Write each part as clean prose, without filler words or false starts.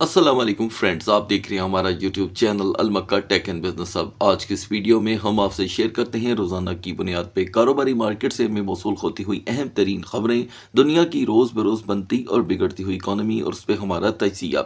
अस्सलाम वालेकुम फ्रेंड्स, आप देख रहे हैं हमारा YouTube channel Al Makka tech and business hub. आज की इस वीडियो में हम आपसे शेयर करते हैं रोज़ाना की बुनियाद पे कारोबारी मार्केट से हमें मौसूल होती हुई अहम तरीन खबरें, दुनिया की रोज़ बरोज़ बनती और बिगड़ती हुई इकॉनमी और उस पर हमारा तजिया।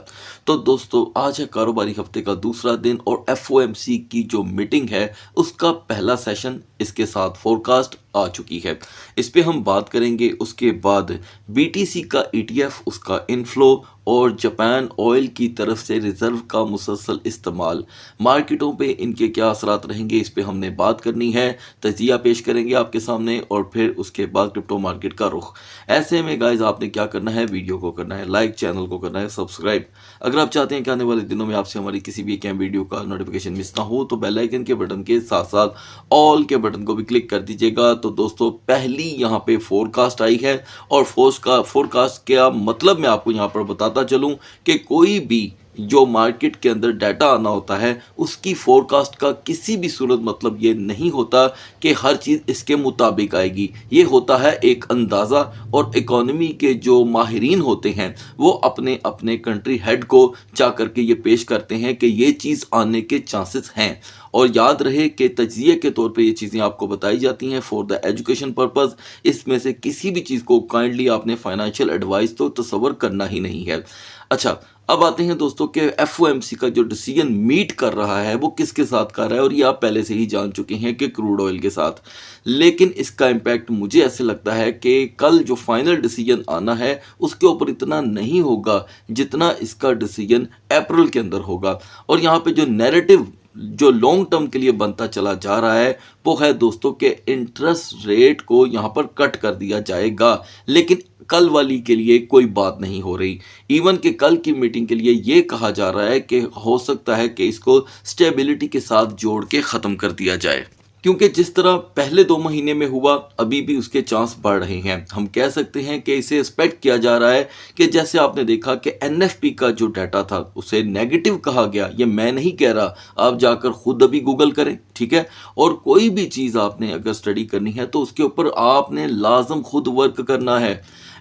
तो दोस्तों, आज है कारोबारी हफ्ते का दूसरा दिन और FOMC की जो मीटिंग है उसका पहला सेशन, इसके साथ फोरकास्ट आ चुकी है। इस पे हम बात करेंगे। उसके बाद BTC का ETF, उसका इनफ्लो और जापान ऑयल की तरफ से रिजर्व का मुसलसल इस्तेमाल, मार्केटों पे इनके क्या असरात रहेंगे, इस पे हमने बात करनी है, तजिया पेश करेंगे आपके सामने और फिर उसके बाद क्रिप्टो मार्केट का रुख। ऐसे में गाइज आपने क्या करना है, वीडियो को करना है लाइक, चैनल को करना है सब्सक्राइब। अगर आप चाहते हैं कि आने वाले दिनों में आपसे हमारी किसी भी कैम वीडियो का नोटिफिकेशन मिस ना हो तो बेल आइकन के बटन के साथ साथ ऑल के बटन को भी क्लिक कर दीजिएगा। तो दोस्तों, पहली यहाँ पे फोरकास्ट आई है और फोरकास्ट क्या मतलब मैं आपको यहाँ पर बताता चलूँ कि कोई भी जो मार्केट के अंदर डाटा आना होता है उसकी फोरकास्ट का किसी भी सूरत मतलब ये नहीं होता कि हर चीज़ इसके मुताबिक आएगी। ये होता है एक अंदाज़ा, और इकोनॉमी के जो माहिरीन होते हैं वो अपने अपने कंट्री हेड को जा करके ये पेश करते हैं कि ये चीज़ आने के चांसेस हैं। और याद रहे कि तजिए के तौर पे ये चीज़ें आपको बताई जाती हैं फॉर द एजुकेशन पर्पज़। इसमें से किसी भी चीज़ को काइंडली आपने फाइनेंशियल एडवाइस तो तस्वर करना ही नहीं है। अच्छा, अब आते हैं दोस्तों कि FOMC का जो डिसीजन मीट कर रहा है वो किसके साथ कर रहा है, और ये आप पहले से ही जान चुके हैं कि क्रूड ऑयल के साथ। लेकिन इसका इम्पैक्ट मुझे ऐसे लगता है कि कल जो फाइनल डिसीजन आना है उसके ऊपर इतना नहीं होगा जितना इसका डिसीजन अप्रैल के अंदर होगा। और यहाँ पे जो नैरेटिव जो लॉन्ग टर्म के लिए बनता चला जा रहा है वो है दोस्तों के इंटरेस्ट रेट को यहाँ पर कट कर दिया जाएगा, लेकिन कल वाली के लिए कोई बात नहीं हो रही। इवन कि कल की मीटिंग के लिए ये कहा जा रहा है कि हो सकता है कि इसको स्टेबिलिटी के साथ जोड़ के ख़त्म कर दिया जाए, क्योंकि जिस तरह पहले 2 महीने में हुआ अभी भी उसके चांस बढ़ रहे हैं। हम कह सकते हैं कि इसे एक्सपेक्ट किया जा रहा है कि जैसे आपने देखा कि NFP का जो डाटा था उसे नेगेटिव कहा गया। ये मैं नहीं कह रहा, आप जाकर खुद अभी गूगल करें, ठीक है। और कोई भी चीज़ आपने अगर स्टडी करनी है तो उसके ऊपर आपने लाजम खुद वर्क करना है।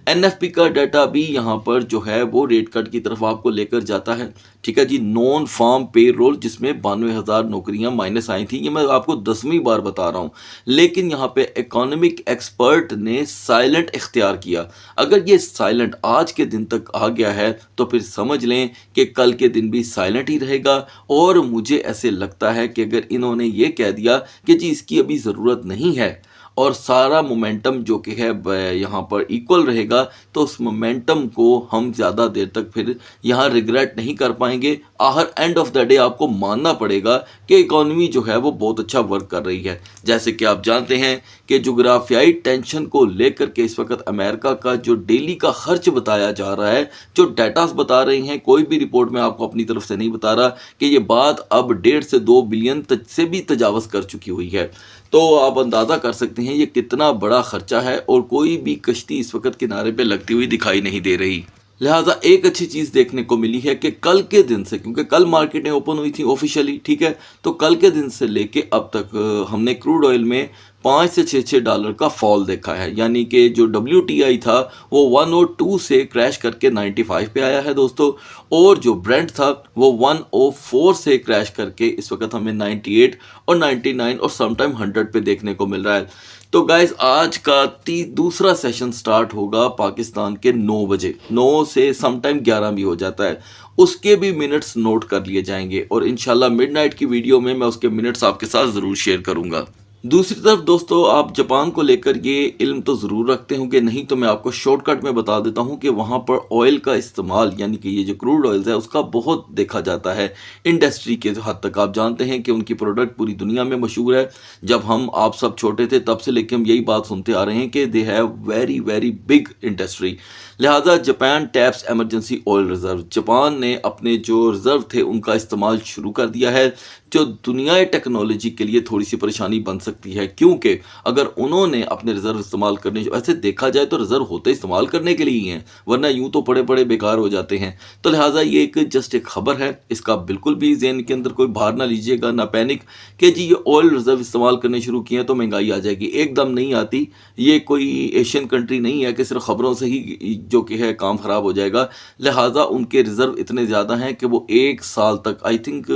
NFP का डाटा भी यहाँ पर जो है वो रेट कट की तरफ आपको लेकर जाता है, ठीक है जी। नॉन फार्म पे रोल जिसमें 92,000 नौकरियां माइनस आई थी, ये मैं आपको 10वीं बार बता रहा हूँ। लेकिन यहाँ पे इकोनॉमिक एक्सपर्ट ने साइलेंट इख्तियार किया। अगर ये साइलेंट आज के दिन तक आ गया है तो फिर समझ लें कि कल के दिन भी साइलेंट ही रहेगा। और मुझे ऐसे लगता है कि अगर इन्होंने ये कह दिया कि जी इसकी अभी ज़रूरत नहीं है और सारा मोमेंटम जो कि है यहाँ पर इक्वल रहेगा, तो उस मोमेंटम को हम ज़्यादा देर तक फिर यहाँ रिग्रेट नहीं कर पाएंगे। आहर एंड ऑफ द डे आपको मानना पड़ेगा कि इकॉनमी जो है वो बहुत अच्छा वर्क कर रही है। जैसे कि आप जानते हैं कि जोग्राफियाई टेंशन को लेकर के इस वक्त अमेरिका का जो डेली का खर्च बताया जा रहा है, जो डाटास बता रहे हैं, कोई भी रिपोर्ट में आपको अपनी तरफ से नहीं बता रहा कि ये बात अब 1.5 से 2 बिलियन से भी तजावज़ कर चुकी हुई है। तो आप अंदाज़ा कर सकते हैं ये कितना बड़ा खर्चा है और कोई भी कश्ती इस वक्त किनारे पे लगती हुई दिखाई नहीं दे रही। लिहाजा एक अच्छी चीज़ देखने को मिली है कि कल के दिन से, क्योंकि कल मार्केटें ओपन हुई थी ऑफिशियली, ठीक है, तो कल के दिन से लेके अब तक हमने क्रूड ऑयल में $5 से $6 का फॉल देखा है। यानी कि जो WTI था वो 102 से क्रैश करके 95 पे आया है दोस्तों, और जो ब्रेंट था वो 104 से क्रैश करके इस वक्त हमें 98 और 99 और समटाइम 100 पे देखने को मिल रहा है। तो गाइज आज का दूसरा सेशन स्टार्ट होगा पाकिस्तान के 9 बजे, 9 से समटाइम 11 भी हो जाता है। उसके भी मिनट्स नोट कर लिए जाएंगे और इंशाल्लाह मिडनाइट की वीडियो में मैं उसके मिनट्स आपके साथ ज़रूर शेयर करूंगा। दूसरी तरफ दोस्तों, आप जापान को लेकर ये इल्म तो ज़रूर रखते होंगे, नहीं तो मैं आपको शॉर्टकट में बता देता हूँ कि वहाँ पर ऑयल का इस्तेमाल, यानी कि ये जो क्रूड ऑयल्स है उसका बहुत देखा जाता है इंडस्ट्री के हद तक। आप जानते हैं कि उनकी प्रोडक्ट पूरी दुनिया में मशहूर है। जब हम आप सब छोटे थे तब से लेकर हम यही बात सुनते आ रहे हैं कि they have very very big industry. लिहाजा Japan taps emergency oil reserve, Japan ने अपने जो रिजर्व थे उनका इस्तेमाल शुरू कर दिया है, जो दुनियाई टेक्नोलॉजी के लिए थोड़ी सी परेशानी बन सकती है, क्योंकि अगर उन्होंने अपने रिजर्व इस्तेमाल करने, जो ऐसे देखा जाए तो रिजर्व होते इस्तेमाल करने के लिए ही हैं, वरना यूं तो पड़े पड़े बेकार हो जाते हैं। तो लिहाजा ये एक जस्ट एक खबर है, इसका बिल्कुल भी ज़हन के अंदर कोई भार ना लीजिएगा, ना पैनिक कि जी ये ऑयल रिजर्व इस्तेमाल करने शुरू किए हैं तो महंगाई आ जाएगी। एकदम नहीं आती। ये कोई एशियन कंट्री नहीं है कि सिर्फ खबरों से ही जो कि है काम ख़राब हो जाएगा। लिहाजा उनके रिजर्व इतने ज़्यादा हैं कि वो 1 साल तक, आई थिंक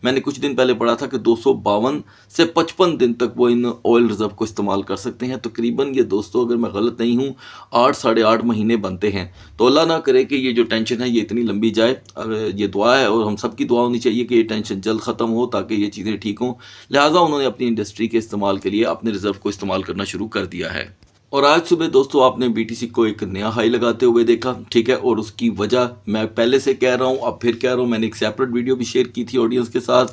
मैंने कुछ दिन पहले पढ़ा था कि 252 से 55 दिन तक वो इन ऑयल रिजर्व को इस्तेमाल कर सकते हैं। तकरीबन ये दोस्तों, अगर मैं गलत नहीं हूँ, 8 साढ़े 8 महीने बनते हैं। तो अल्लाह ना करे कि ये जो टेंशन है ये इतनी लंबी जाए। ये दुआ है और हम सब की दुआ होनी चाहिए कि ये टेंशन जल्द ख़त्म हो ताकि ये चीज़ें ठीक हों। लिहाजा उन्होंने अपनी इंडस्ट्री के इस्तेमाल के लिए अपने रिजर्व को इस्तेमाल करना शुरू कर दिया है। और आज सुबह दोस्तों आपने बीटीसी को एक नया हाई लगाते हुए देखा, ठीक है। और उसकी वजह मैं पहले से कह रहा हूँ, अब फिर कह रहा हूँ, मैंने एक सेपरेट वीडियो भी शेयर की थी ऑडियंस के साथ।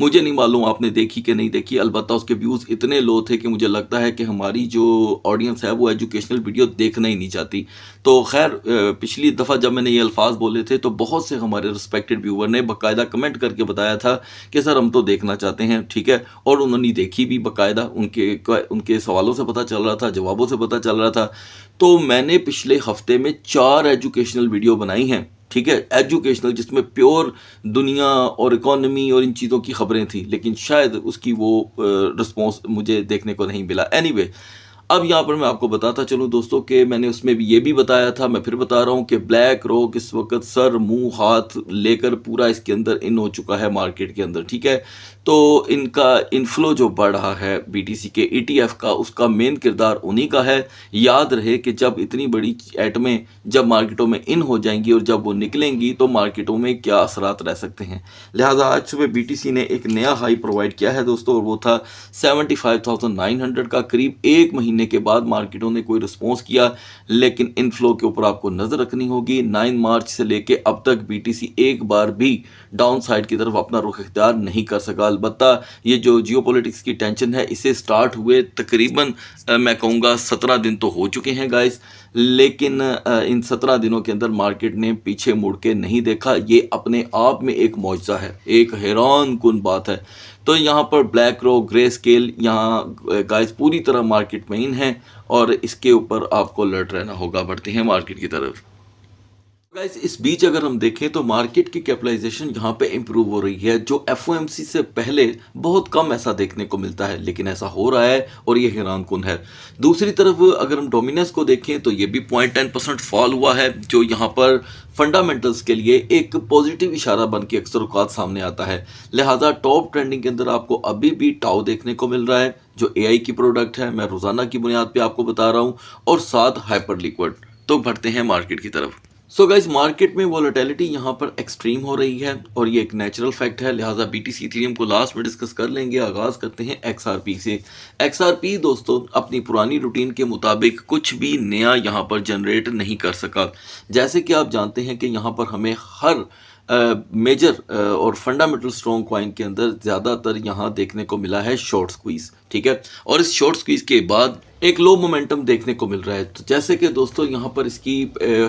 मुझे नहीं मालूम आपने देखी कि नहीं देखी, अलबत्ता उसके व्यूज़ इतने लो थे कि मुझे लगता है कि हमारी जो ऑडियंस है वो एजुकेशनल वीडियो देखना ही नहीं चाहती। तो खैर पिछली दफ़ा जब मैंने ये अल्फाज बोले थे तो बहुत से हमारे रिस्पेक्टेड व्यूवर ने बाकायदा कमेंट करके बताया था कि सर हम तो देखना चाहते हैं, ठीक है। और उन्होंने देखी भी बाकायदा, उनके सवालों से पता चल रहा था, जवाबों से पता चल रहा था। तो मैंने पिछले हफ्ते में 4 एजुकेशनल वीडियो बनाई हैं, ठीक है, एजुकेशनल, जिसमें प्योर दुनिया और इकोनॉमी और इन चीज़ों की खबरें थी, लेकिन शायद उसकी वो रिस्पॉन्स मुझे देखने को नहीं मिला। एनीवे, अब यहाँ पर मैं आपको बताता चलूँ दोस्तों कि मैंने उसमें भी ये भी बताया था, मैं फिर बता रहा हूँ कि ब्लैक रॉक इस वक्त सर मुंह हाथ लेकर पूरा इसके अंदर इन हो चुका है मार्केट के अंदर, ठीक है। तो इनका इनफ्लो जो बढ़ रहा है बीटीसी के ETF का, उसका मेन किरदार उन्हीं का है। याद रहे कि जब इतनी बड़ी एटमें जब मार्केटों में इन हो जाएंगी और जब वो निकलेंगी तो मार्केटों में क्या असरात रह सकते हैं। लिहाजा आज सुबह बीटीसी ने एक नया हाई प्रोवाइड किया है दोस्तों, और वो था 75,900 का। करीब 1 महीने के बाद मार्केटों ने कोई रिस्पॉन्स किया, लेकिन इनफ्लो के ऊपर आपको नज़र रखनी होगी। 9 मार्च से लेके अब तक बीटीसी एक बार भी डाउन साइड की तरफ अपना रुख इख्तियार नहीं कर सका। अलबत्ता ये जो जियोपॉलिटिक्स की टेंशन है, इसे स्टार्ट हुए तकरीबन मैं कहूँगा 17 दिन तो हो चुके हैं गाइस, लेकिन इन 17 दिनों के अंदर मार्केट ने पीछे मुड़ के नहीं देखा। ये अपने आप में एक मौजज़ा है, एक हैरान कुन बात है। तो यहाँ पर ब्लैक रॉक, ग्रे स्केल, यहाँ गाइस पूरी तरह मार्केट में इन है और इसके ऊपर आपको अलर्ट रहना होगा। बढ़ते हैं मार्केट की तरफ। गाइस इस बीच अगर हम देखें तो मार्केट की कैपिटलाइजेशन यहाँ पे इम्प्रूव हो रही है, जो FOMC से पहले बहुत कम ऐसा देखने को मिलता है, लेकिन ऐसा हो रहा है और ये हैरान कुन है। दूसरी तरफ अगर हम डोमिनेंस को देखें तो ये भी 0.10% फॉल हुआ है, जो यहाँ पर फंडामेंटल्स के लिए एक पॉजिटिव इशारा बन के अक्सर औकात सामने आता है। लिहाजा टॉप ट्रेंडिंग के अंदर आपको अभी भी टाओ देखने को मिल रहा है, जो AI की प्रोडक्ट है, मैं रोज़ाना की बुनियाद पर आपको बता रहा हूँ, और साथ हाइपर लिक्विड। तो बढ़ते हैं मार्केट की तरफ। सो गाइस मार्केट में वॉलेटिलिटी यहाँ पर एक्सट्रीम हो रही है और ये एक नेचुरल फैक्ट है। लिहाजा BTC इथेरियम को लास्ट में डिस्कस कर लेंगे। आगाज़ करते हैं XRP से। XRP दोस्तों अपनी पुरानी रूटीन के मुताबिक कुछ भी नया यहाँ पर जनरेट नहीं कर सका। जैसे कि आप जानते हैं कि यहाँ पर हमें हर मेजर और फंडामेंटल स्ट्रॉन्ग कॉइन के अंदर ज़्यादातर यहाँ देखने को मिला है शॉर्ट स्क्वीज़, ठीक है। और इस शॉर्ट स्क्वीज़ के बाद एक लो मोमेंटम देखने को मिल रहा है। तो जैसे कि दोस्तों यहाँ पर इसकी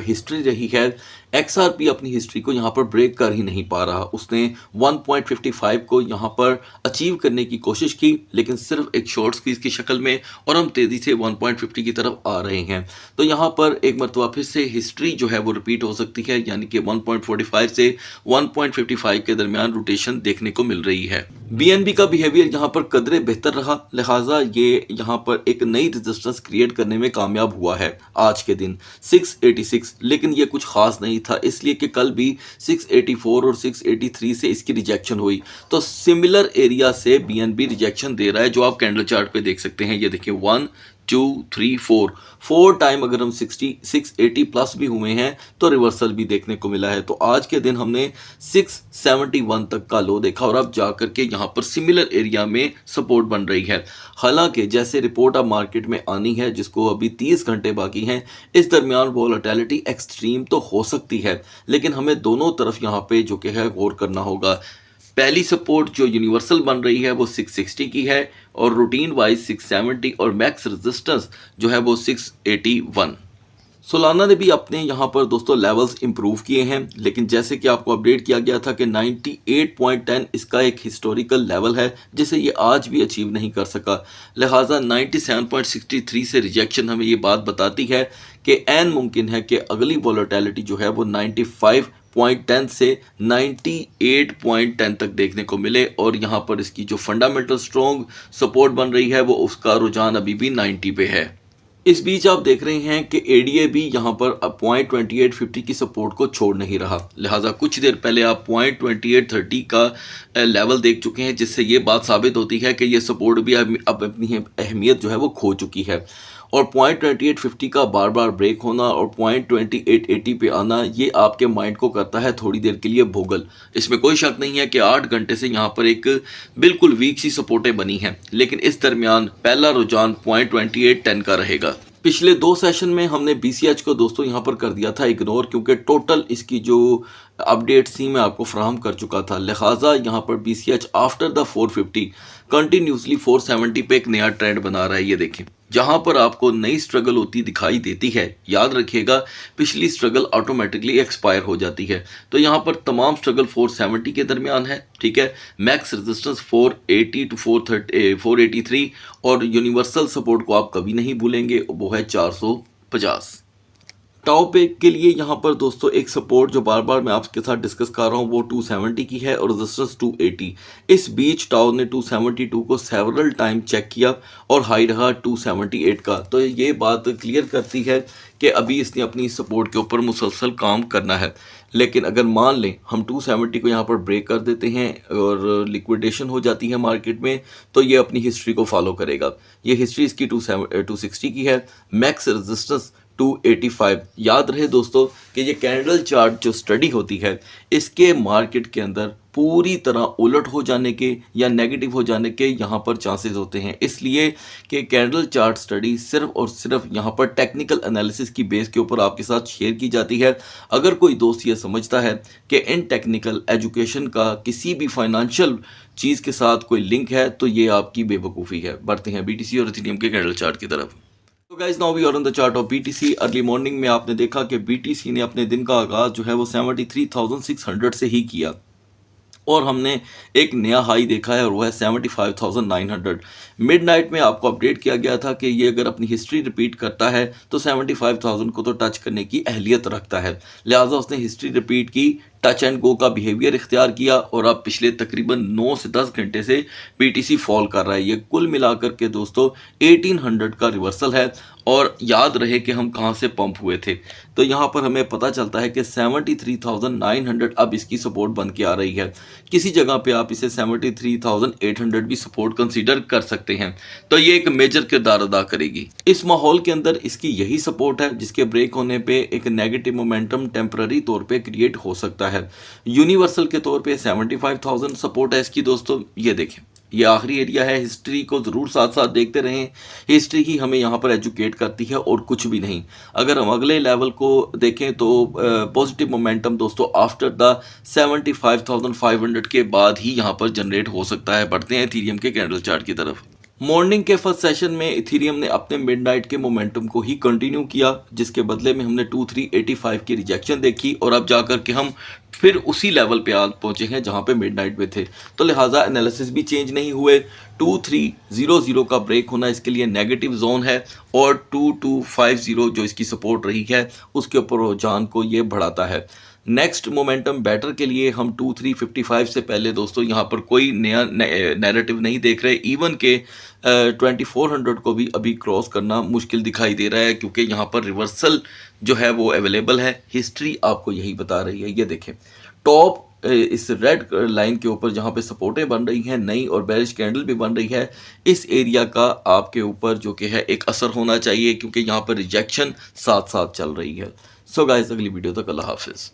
हिस्ट्री रही है, XRP अपनी हिस्ट्री को यहाँ पर ब्रेक कर ही नहीं पा रहा। उसने 1.55 को यहाँ पर अचीव करने की कोशिश की, लेकिन सिर्फ एक शॉर्ट स्क्वीज की शक्ल में, और हम तेज़ी से 1.50 की तरफ आ रहे हैं। तो यहाँ पर एक मरतबा फिर से हिस्ट्री जो है वो रिपीट हो सकती है, यानी कि 1.45 से 1.55 के दरमियान रोटेशन देखने को मिल रही है। BNB का बिहेवियर यहाँ पर कदरे बेहतर रहा, लिहाजा ये यहाँ पर एक नई रेजिस्टेंस क्रिएट करने में कामयाब हुआ है आज के दिन 686। लेकिन ये कुछ खास नहीं था, इसलिए कि कल भी 684 और 683 से इसकी रिजेक्शन हुई। तो सिमिलर एरिया से BNB रिजेक्शन दे रहा है, जो आप कैंडल चार्ट पे देख सकते हैं। ये देखिए 1 2 3 4 टाइम अगर हम 680 प्लस भी हुए हैं तो रिवर्सल भी देखने को मिला है। तो आज के दिन हमने 671 तक का लो देखा और अब जाकर के यहाँ पर सिमिलर एरिया में सपोर्ट बन रही है। हालांकि जैसे रिपोर्ट अब मार्केट में आनी है, जिसको अभी 30 घंटे बाकी हैं, इस दरमियान वोलेटिलिटी एक्सट्रीम तो हो सकती है, लेकिन हमें दोनों तरफ यहाँ पे जो कि है गौर करना होगा। पहली सपोर्ट जो यूनिवर्सल बन रही है वो 660 की है, और रूटीन वाइज 670, और मैक्स रेजिस्टेंस जो है वो 681। सोलाना ने भी अपने यहाँ पर दोस्तों लेवल्स इंप्रूव किए हैं, लेकिन जैसे कि आपको अपडेट किया गया था कि 98.10 इसका एक हिस्टोरिकल लेवल है जिसे ये आज भी अचीव नहीं कर सका। लिहाजा 97.63 से रिजेक्शन हमें ये बात बताती है कि ऐन मुमकिन है कि अगली वॉलेटिलिटी जो है वो 95.10 से 98.10 तक देखने को मिले, और यहाँ पर इसकी जो फंडामेंटल स्ट्रॉन्ग सपोर्ट बन रही है वो उसका रुझान अभी भी 90 पे है। इस बीच आप देख रहे हैं कि एडीए भी यहाँ पर .2850 की सपोर्ट को छोड़ नहीं रहा। लिहाजा कुछ देर पहले आप .2830 का लेवल देख चुके हैं, जिससे ये बात साबित होती है कि ये सपोर्ट भी अब अपनी अहमियत जो है वो खो चुकी है। और .2850 का बार बार ब्रेक होना और .2880 पे आना ये आपके माइंड को करता है थोड़ी देर के लिए भोगल। इसमें कोई शक नहीं है कि 8 घंटे से यहाँ पर एक बिल्कुल वीक सी सपोर्टें बनी हैं, लेकिन इस दरमियान पहला रुझान .2810 का रहेगा। पिछले 2 सेशन में हमने BCH को दोस्तों यहाँ पर कर दिया था इग्नोर, क्योंकि टोटल इसकी जो अपडेट थी मैं आपको फ्राहम कर चुका था। लिहाजा यहाँ पर BCH आफ्टर द 450 कंटिन्यूसली 470 पे एक नया ट्रेंड बना रहा है। ये देखें, जहां पर आपको नई स्ट्रगल होती दिखाई देती है, याद रखिएगा पिछली स्ट्रगल ऑटोमेटिकली एक्सपायर हो जाती है। तो यहां पर तमाम स्ट्रगल 470 के दरमियान है, ठीक है। मैक्स रेजिस्टेंस 480 टू 483 और यूनिवर्सल सपोर्ट को आप कभी नहीं भूलेंगे, वो है 450। टाओ पे के लिए यहाँ पर दोस्तों एक सपोर्ट जो बार बार मैं आपके साथ डिस्कस कर रहा हूँ वो 270 की है और रेजिस्टेंस 280। इस बीच टाओ ने 272 को सेवरल टाइम चेक किया और हाई रहा 278 का। तो ये बात क्लियर करती है कि अभी इसने अपनी सपोर्ट के ऊपर मुसलसल काम करना है। लेकिन अगर मान लें हम 270 को यहाँ पर ब्रेक कर देते हैं और लिक्विडेशन हो जाती है मार्केट में, तो ये अपनी हिस्ट्री को फॉलो करेगा। ये हिस्ट्री इसकी 260 की है। Max resistance 285। याद रहे दोस्तों कि ये कैंडल चार्ट जो स्टडी होती है इसके मार्केट के अंदर पूरी तरह उलट हो जाने के या नेगेटिव हो जाने के यहाँ पर चांसेस होते हैं, इसलिए कि कैंडल चार्ट स्टडी सिर्फ और सिर्फ यहाँ पर टेक्निकल एनालिसिस की बेस के ऊपर आपके साथ शेयर की जाती है। अगर कोई दोस्त ये समझता है कि इन टेक्निकल एजुकेशन का किसी भी फाइनेंशियल चीज़ के साथ कोई लिंक है तो ये आपकी बेवकूफ़ी है। बढ़ते हैं BTC और इथेरियम के कैंडल चार्ट की तरफ। तो guys now we are on the chart of BTC। Early morning में आपने देखा कि BTC ने अपने दिन का आगाज जो है वो 73,600 से ही किया और हमने एक नया हाई देखा है और वो है 75,900। मिडनाइट में आपको अपडेट किया गया था कि ये अगर अपनी हिस्ट्री रिपीट करता है तो 75,000 को तो टच करने की अहलियत रखता है। लिहाजा उसने हिस्ट्री रिपीट की, टच एंड गो का बिहेवियर इख्तियार किया और अब पिछले तकरीबन 9 से 10 घंटे से BTC फॉल कर रहा है। ये कुल मिलाकर के दोस्तों 1800 का रिवर्सल है। और याद रहे कि हम कहाँ से पंप हुए थे, तो यहाँ पर हमें पता चलता है कि 73,900 अब इसकी सपोर्ट बन के आ रही है। किसी जगह पे आप इसे 73,800 भी सपोर्ट कंसीडर कर सकते हैं। तो ये एक मेजर किरदार अदा करेगी। इस माहौल के अंदर इसकी यही सपोर्ट है जिसके ब्रेक होने पे एक नेगेटिव मोमेंटम टेम्पररी तौर पे क्रिएट हो सकता है। यूनिवर्सल के तौर पे 75,000 सपोर्ट है इसकी दोस्तों। ये देखें, ये आखिरी एरिया है। हिस्ट्री को ज़रूर साथ साथ देखते रहें, हिस्ट्री ही हमें यहाँ पर एजुकेट करती है और कुछ भी नहीं। अगर हम अगले लेवल को देखें तो पॉजिटिव मोमेंटम दोस्तों आफ्टर द 75,500 के बाद ही यहाँ पर जनरेट हो सकता है। बढ़ते हैं इथेरियम के कैंडल चार्ट की तरफ। मॉर्निंग के फर्स्ट सेशन में इथेरियम ने अपने मिडनाइट के मोमेंटम को ही कंटिन्यू किया, जिसके बदले में हमने 2385 की रिजेक्शन देखी और अब जाकर के हम फिर उसी लेवल पे आ पहुंचे हैं जहां पे मिडनाइट में थे। तो लिहाजा एनालिसिस भी चेंज नहीं हुए। 2300 का ब्रेक होना इसके लिए नेगेटिव जोन है और 2250 जो इसकी सपोर्ट रही है उसके ऊपर रुझान को ये बढ़ाता है। नेक्स्ट मोमेंटम बैटर के लिए हम 2355 से पहले दोस्तों यहाँ पर कोई नया नैरेटिव नहीं देख रहे। इवन के 2400 को भी अभी क्रॉस करना मुश्किल दिखाई दे रहा है, क्योंकि यहाँ पर रिवर्सल जो है वो अवेलेबल है। हिस्ट्री आपको यही बता रही है। ये देखें, टॉप इस रेड लाइन के ऊपर जहाँ पे सपोर्टें बन रही हैं नई और बेरिश कैंडल भी बन रही है, इस एरिया का आपके ऊपर जो कि है एक असर होना चाहिए, क्योंकि यहाँ पर रिजेक्शन साथ साथ चल रही है। सो गाइस, अगली वीडियो तक अल्लाह हाफिज़।